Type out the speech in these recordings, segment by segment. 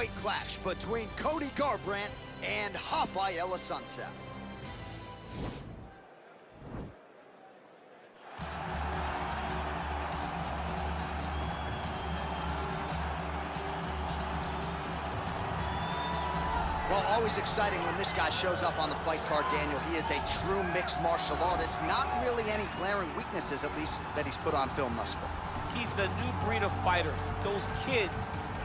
heavyweight clash between Cody Garbrandt and Raphael Assuncao. Well, always exciting when this guy shows up on the fight card, Daniel. He is a true mixed martial artist. Not really any glaring weaknesses, at least, that he's put on film thus far. He's the new breed of fighter. Those kids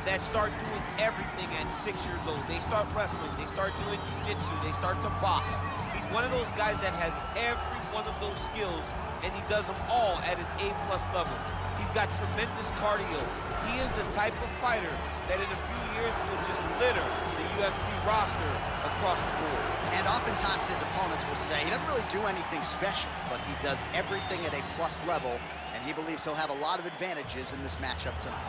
that start doing everything at 6 years old. They start wrestling, they start doing jiu-jitsu, they start to box. He's one of those guys that has every one of those skills, and he does them all at an A+ level. He's got tremendous cardio. He is the type of fighter that in a few years will just litter the UFC roster across the board. And oftentimes his opponents will say he doesn't really do anything special, but he does everything at a plus level, and he believes he'll have a lot of advantages in this matchup tonight.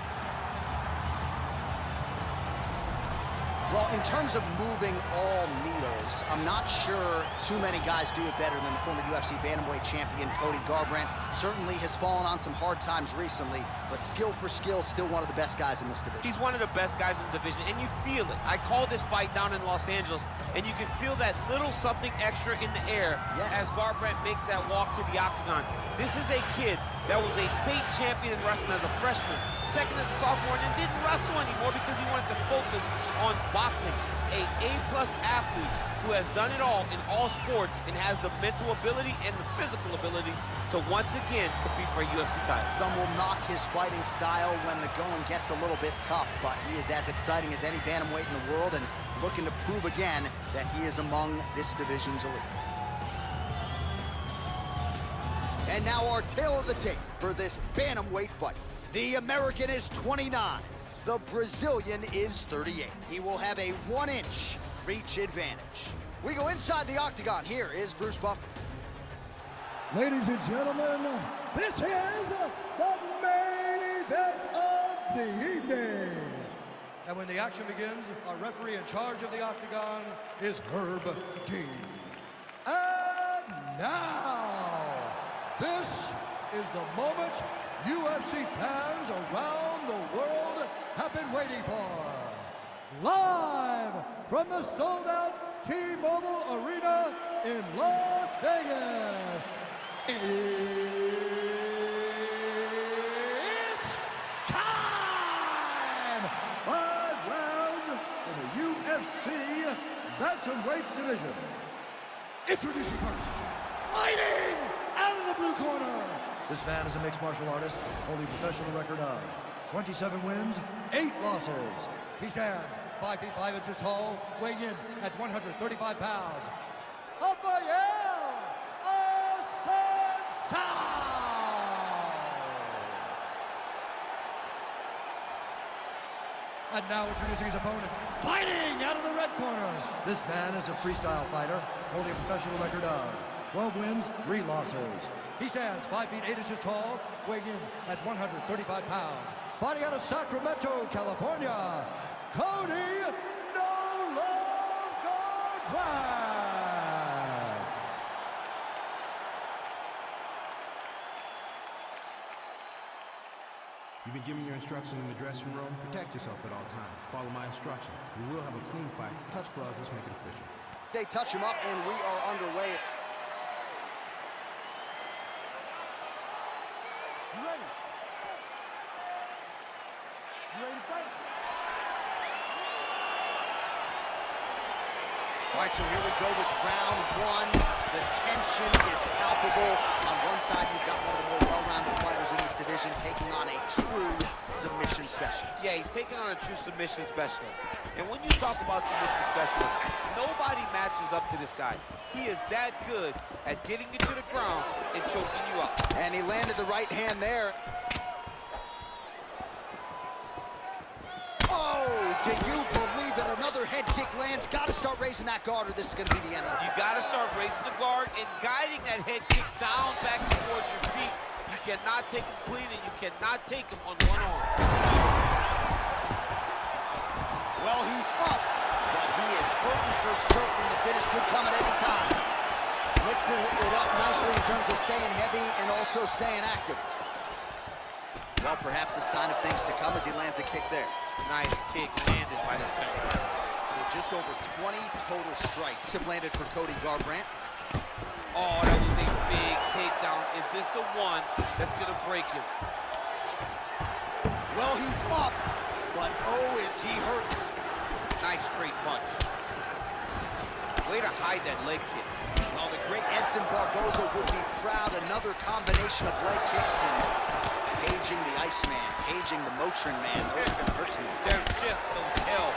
Well, in terms of moving all needles, I'm not sure too many guys do it better than the former UFC bantamweight champion Cody Garbrandt. Certainly has fallen on some hard times recently, but skill for skill, still one of the best guys in this division. He's one of the best guys in the division, and you feel it. I called this fight down in Los Angeles, and you can feel that little something extra in the air as Garbrandt makes that walk to the Octagon. This is a kid that was a state champion in wrestling as a freshman, second as a sophomore, and then didn't wrestle anymore because he wanted to focus on boxing. A A+ athlete who has done it all in all sports and has the mental ability and the physical ability to once again compete for a UFC title. Some will knock his fighting style when the going gets a little bit tough, but he is as exciting as any bantamweight in the world and looking to prove again that he is among this division's elite. And now our tale of the tape for this bantamweight fight. The American is 29. The Brazilian is 38. He will have a 1-inch reach advantage. We go inside the Octagon. Here is Bruce Buffer. Ladies and gentlemen, this is the main event of the evening. And when the action begins, our referee in charge of the Octagon is Herb Dean. And now, this is the moment UFC fans around the world have been waiting for. Live from the sold-out T-Mobile Arena in Las Vegas, it's time! 5 rounds in the UFC bantamweight division. Introducing first, fighting out of the blue corner. This man is a mixed martial artist, holding a professional record of 27 wins, 8 losses. He stands 5 feet 5 inches tall, weighing in at 135 pounds. Raphael Assuncao! And now introducing his opponent, fighting out of the red corner. This man is a freestyle fighter, holding a professional record of 12 wins, 3 losses. He stands 5 feet 8 inches tall, weighing in at 135 pounds. Fighting out of Sacramento, California, Cody "No Love" Garbrandt. You've been given your instructions in the dressing room. Protect yourself at all times. Follow my instructions. We will have a clean fight. Touch gloves, let's make it official. They touch him up, and we are underway. You ready? You ready to fight? All right, so here we go with round 1. The tension is palpable. On one side, you've got one of the more well-rounded fighters in this division taking on a true submission specialist. Yeah, he's taking on a true submission specialist. And when you talk about submission specialists, nobody matches up to this guy. He is that good at getting you to the ground and choking you up. And he landed the right hand there. Oh, do you believe that another head kick lands? Got to start raising that guard, or this is going to be the end of it. You got to start raising the guard and guiding that head kick down back towards your feet. You cannot take him clean, and you cannot take him on one arm. Well, he's up, but he is hurting for certain. The finish could come at any time. Mixes it up nicely in terms of staying heavy and also staying active. Well, perhaps a sign of things to come as he lands a kick there. Nice kick landed by the defender. So just over 20 total strikes have landed for Cody Garbrandt. Oh, that was a big takedown. Is this the one that's gonna break him? Well, he's up, but oh, is he hurt. Nice straight punch. Way to hide that leg kick. Well, the great Edson Barboza would be proud. Another combination of leg kicks and paging the Iceman, paging the Motrin man. Those are gonna hurt him. There's just no tell.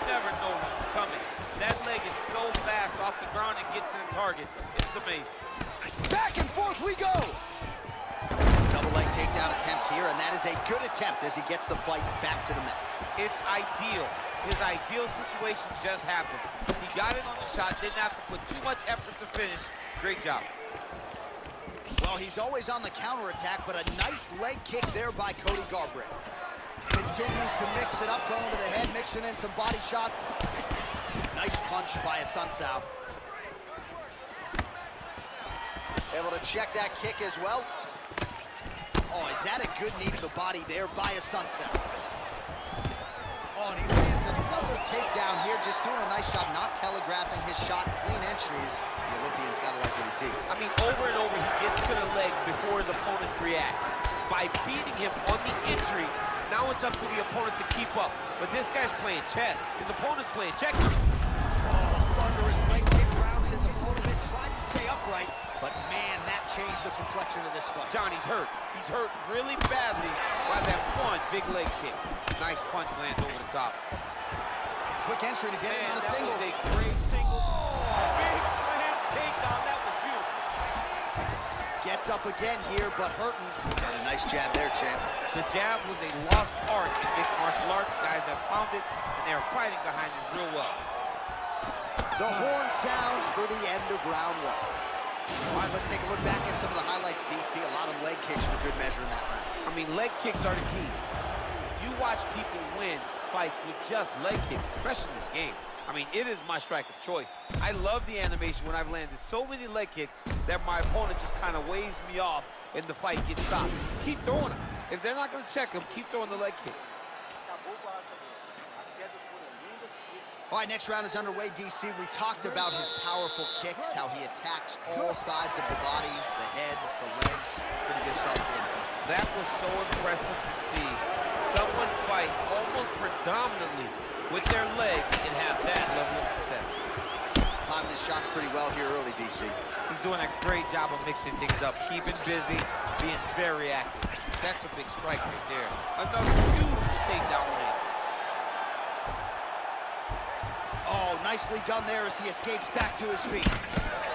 You never know what's coming. That leg is so fast off the ground and get to the target. It's amazing. Back and forth we go. Double leg takedown attempt here, and that is a good attempt as he gets the fight back to the mat. It's ideal. His ideal situation just happened. He got it on the shot, didn't have to put too much effort to finish. Great job. Well, he's always on the counterattack, but a nice leg kick there by Cody Garbrandt. Continues to mix it up, going to the head, mixing in some body shots. Nice punch by Assuncao. Able to check that kick as well. Oh, is that a good knee to the body there by Assuncao? Oh, and he lands another takedown here, just doing a nice job not telegraphing his shot. Clean entries. The Olympian's got to like what he sees. I mean, over and over, he gets to the legs before his opponent reacts. By beating him on the entry, now it's up to the opponent to keep up. But this guy's playing chess. His opponent's playing checkers. Oh, thunderous leg kick rounds his opponent, tried to stay upright, but man, that changed the complexion of this fight. Johnny's hurt. He's hurt really badly by that one big leg kick. Nice punch lands over the top. Quick entry to get him on a single. That was a great single. Big slam takedown. That was beautiful. Gets up again here, but hurting. And a nice jab there, champ. The jab was a lost art in mixed martial arts. Guys have found it, and they're fighting behind it real well. The horn sounds for the end of round one. All right, let's take a look back at some of the highlights, DC. A lot of leg kicks for good measure in that round. I mean, leg kicks are the key. You watch people win fights with just leg kicks, especially in this game. I mean, it is my strike of choice. I love the animation when I've landed so many leg kicks that my opponent just kind of waves me off and the fight gets stopped. Keep throwing them. If they're not going to check them, keep throwing the leg kick. All right, next round is underway, DC. We talked about his powerful kicks, how he attacks all sides of the body, the head, the legs. Pretty good start for him, too. That was so impressive to see. Someone fight almost predominantly with their legs and have that level of success. Timing his shots pretty well here early, DC. He's doing a great job of mixing things up, keeping busy, being very active. That's a big strike right there. Another beautiful takedown win. Oh, nicely done there as he escapes back to his feet.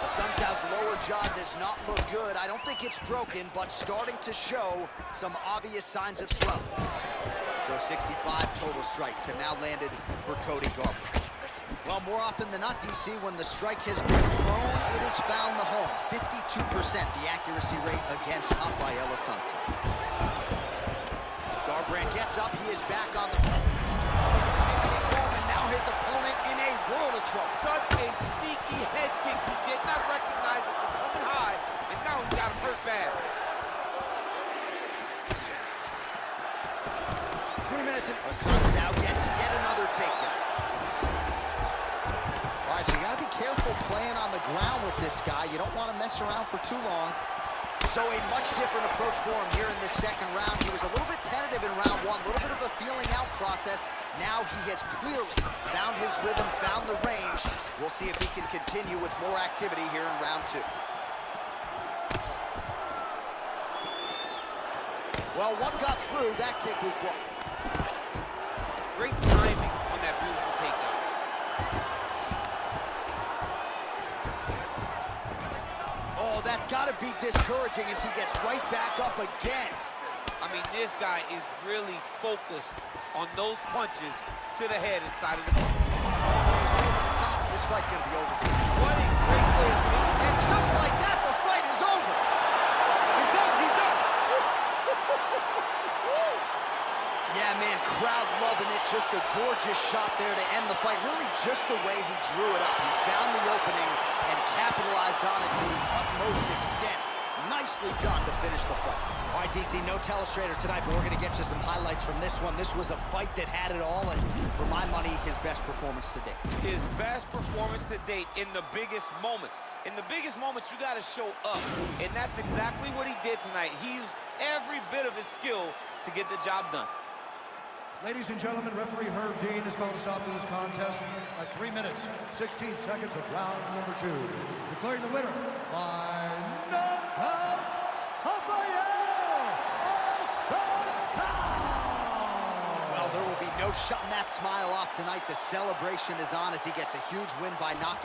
Assuncao's lower jaw does not look good. I don't think it's broken, but starting to show some obvious signs of swelling. So 65 total strikes have now landed for Cody Garbrandt. Well, more often than not, DC, when the strike has been thrown, it has found the home. 52% the accuracy rate against Raphael Assuncao. Garbrandt gets up. He is back on the phone. And now his opponent in a world of trouble. Such a sneaky head kick. He did not recognize it was coming high, and now he's got him hurt bad. 3 minutes and Assuncao gets yet another takedown. All right, so you gotta be careful playing on the ground with this guy. You don't want to mess around for too long. So a much different approach for him here in this second round. He was a little bit tentative in round one, a little bit of a feeling out process. Now he has clearly found his rhythm, found the range. We'll see if he can continue with more activity here in round two. Well, one got through. That kick was blocked. Great timing on that beautiful takedown. Oh, that's got to be discouraging as he gets right back up again. I mean, this guy is really focused on those punches to the head inside of the body. This fight's going to be over. What a great way of being. And just like that, the fight is over. He's done. He's done. Yeah, man, crowd loving it. Just a gorgeous shot there to end the fight. Really just the way he drew it up. He found the opening and capitalized on it to the utmost extent. Nicely done to finish the fight. All right, DC, no telestrator tonight, but we're going to get you some highlights from this one. This was a fight that had it all, and for my money, his best performance to date. His best performance to date in the biggest moment. In the biggest moments, you got to show up, and that's exactly what he did tonight. He used every bit of his skill to get the job done. Ladies and gentlemen, referee Herb Dean has called a stop to this contest at 3 minutes, 16 seconds of round number 2. Declaring the winner by knockout, Raphael Assuncao! Well, there will be no shutting that smile off tonight. The celebration is on as he gets a huge win by knockout.